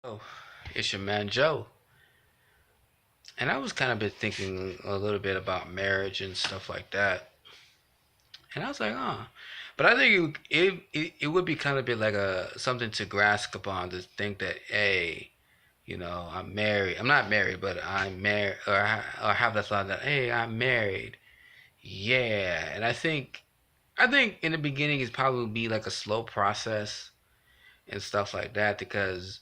Oh, it's your man Joe. And I was kind of been thinking a little bit about marriage and stuff like that. And I was like, but I think it would be kind of bit like a something to grasp upon to think that, hey, I'm married. I'm not married, but I'm married, or have the thought that, hey, I'm married. Yeah, and I think in the beginning it's probably be like a slow process and stuff like that because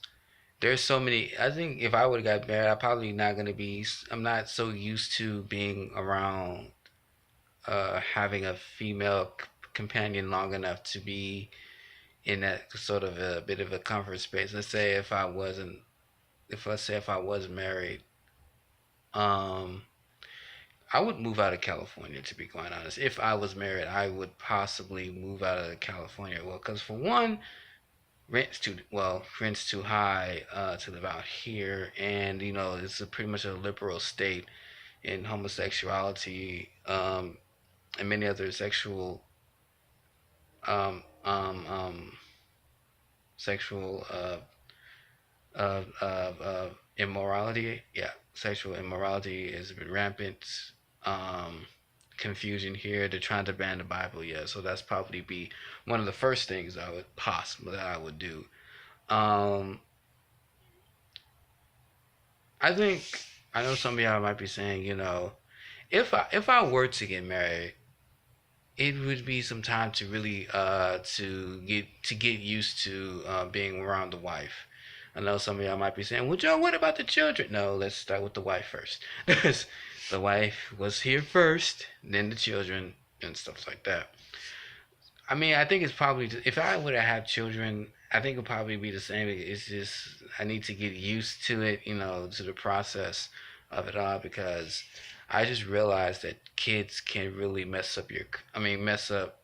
there's so many. I think if I would have got married, I probably not gonna be. I'm not so used to being around having a female companion long enough to be in that sort of a bit of a comfort space. Let's say if I wasn't, if let's say if I was married, um, I would move out of California. To be quite honest, if I was married, I would possibly move out of California. Well, because for one, rent's too high to live out here, and it's pretty much a liberal state in homosexuality and many other um, um, um, sexual immorality. Yeah, sexual immorality has been rampant. Um, Confusion here. They're trying to ban the Bible. Yeah, so that's probably be one of the first things I would do. Um, I think I know some of y'all might be saying, if I were to get married, it would be some time to really to get used to being around the wife. I know some of y'all might be saying, "Well, Joe, what about the children?" No, let's start with the wife first. The wife was here first, then the children and stuff like that. I mean, I think it's probably if I were to have children, I think it'd probably be the same. It's just I need to get used to it, to the process of it all because I just realized that kids can really mess up mess up,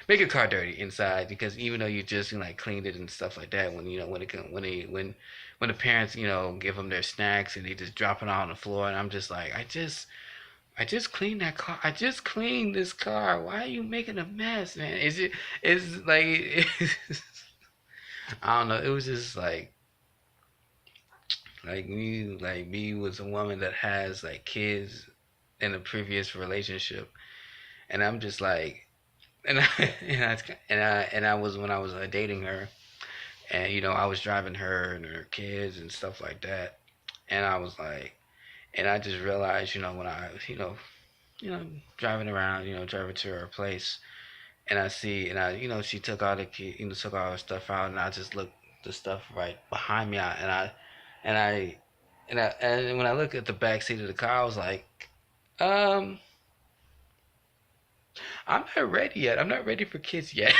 make your car dirty inside because even though you just cleaned it and stuff like that, when the parents give them their snacks and they just drop it on the floor, and I'm just like, I just cleaned that car. I just cleaned this car. Why are you making a mess, man? It's like I don't know. It was just like me was a woman that has like kids in a previous relationship, and I'm just like, and I and I was when I was dating her, and I was driving her and her kids and stuff like that, and I was like, and I just realized, when I you know driving around, driving to her place, and I see, and she took all the key, took all her stuff out, and I just looked the stuff right behind me, and I, and when I look at the back seat of the car, I was like, um, I'm not ready yet. I'm not ready for kids yet.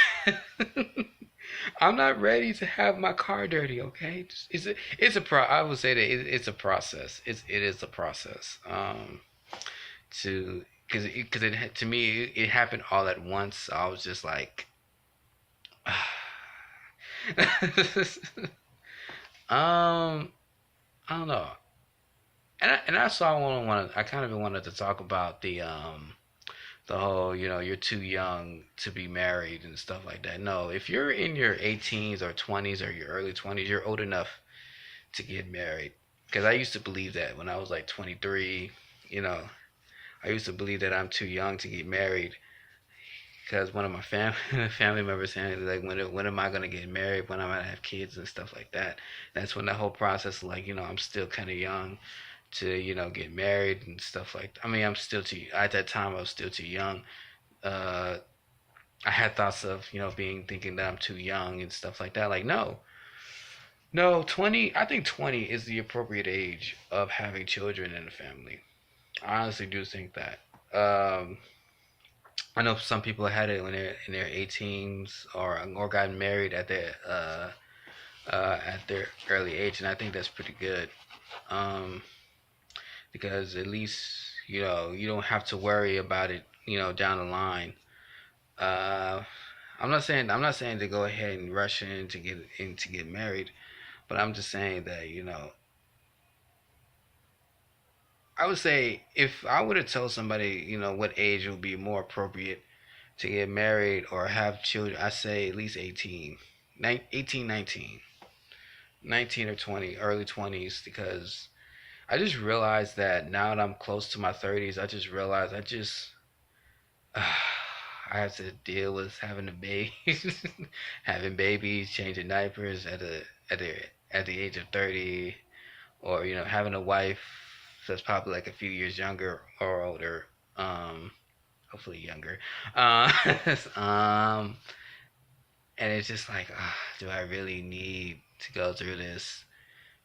I'm not ready to have my car dirty. Okay, I would say that it's a process. It is a process. To me it happened all at once. I was just like, um, I don't know. And I saw I kind of wanted to talk about the whole, you're too young to be married and stuff like that. No, if you're in your 18s or 20s or your early 20s, you're old enough to get married. Because I used to believe that when I was like 23, you know, I used to believe that I'm too young to get married. Because one of my family members saying like, when am I gonna get married? When am I gonna have kids and stuff like that? That's when the whole process, like, I'm still kind of young to get married and stuff like that. I mean, I'm still too at that time I was still too young. uh I had thoughts of being thinking that I'm too young and stuff like that. Like, no, no, 20. I think 20 is the appropriate age of having children in a family. I honestly do think that. I know some people had it when they're in their 18s or got married at their early age, and I think that's pretty good. Um, because at least you don't have to worry about it down the line. Uh, I'm not saying to go ahead and rush in to get married, but I'm just saying that I would say if I would have told somebody what age would be more appropriate to get married or have children, I say at least 18, 18, 19. 19 or 20, early 20s, because I just realized that now that I'm close to my 30s, I just realized I have to deal with having a baby, having babies, changing diapers at the at the age of 30, or having a wife that's probably like a few years younger or older, hopefully younger, uh, um, and it's just like, do I really need to go through this?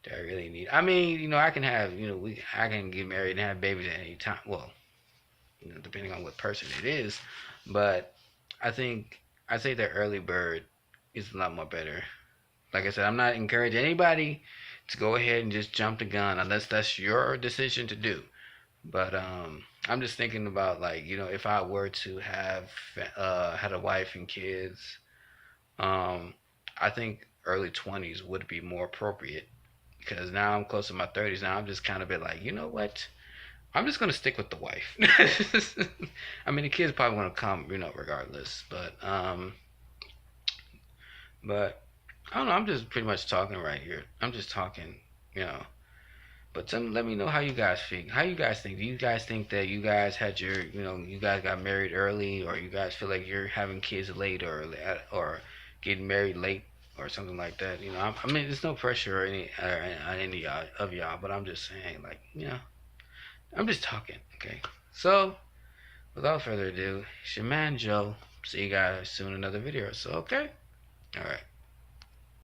Do I really need? I mean, I can have, I can get married and have babies at any time. Well, depending on what person it is, but I think I think the early bird is a lot more better. Like I said, I'm not encouraging anybody to go ahead and just jump the gun unless that's your decision to do. But I'm just thinking about, like, if I were to have had a wife and kids, um, I think early 20s would be more appropriate, because now I'm close to my 30s. Now I'm just kind of bit like, you know what? I'm just gonna stick with the wife. I mean, the kids probably want to come, regardless. But I don't know. I'm just pretty much talking right here. I'm just talking, you know. But let me know how you guys think. How you guys think? Do you guys think that you guys had you guys got married early, or you guys feel like you're having kids late, or getting married late, or something like that? I mean, there's no pressure or on any of y'all, but I'm just saying, like, I'm just talking. Okay. So, without further ado, it's your man Joe. See you guys soon in another video. So, okay. All right.